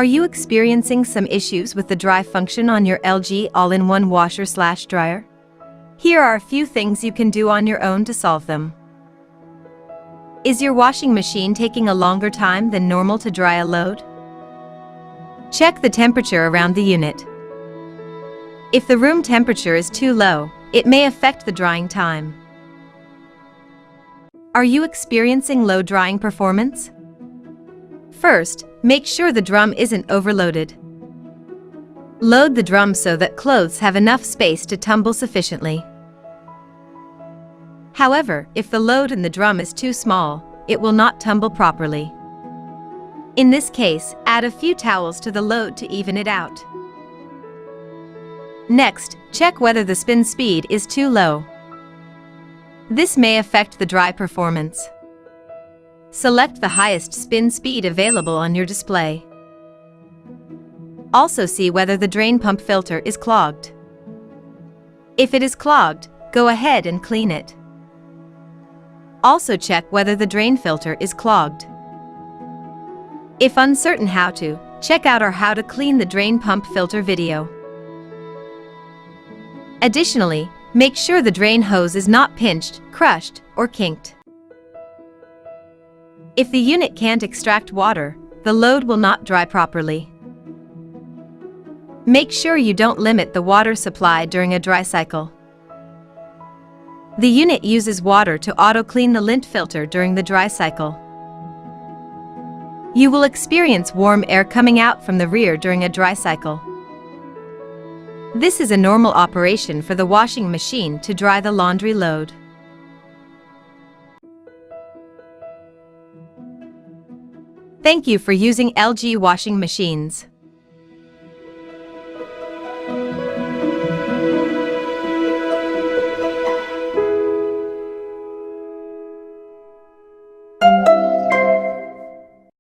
Are you experiencing some issues with the dry function on your LG all-in-one washer/dryer? Here are a few things you can do on your own to solve them. Is your washing machine taking a longer time than normal to dry a load? Check the temperature around the unit. If the room temperature is too low, it may affect the drying time. Are you experiencing low drying performance? First, make sure the drum isn't overloaded. Load the drum so that clothes have enough space to tumble sufficiently. However, if the load in the drum is too small, it will not tumble properly. In this case, add a few towels to the load to even it out. Next, check whether the spin speed is too low. This may affect the dry performance. Select the highest spin speed available on your display. Also see whether the drain pump filter is clogged. If it is clogged, go ahead and clean it. Also check whether the drain filter is clogged. If uncertain how to, check out our How to Clean the Drain Pump Filter video. Additionally, make sure the drain hose is not pinched, crushed, or kinked. If the unit can't extract water, the load will not dry properly. Make sure you don't limit the water supply during a dry cycle. The unit uses water to auto-clean the lint filter during the dry cycle. You will experience warm air coming out from the rear during a dry cycle. This is a normal operation for the washing machine to dry the laundry load. Thank you for using LG washing machines.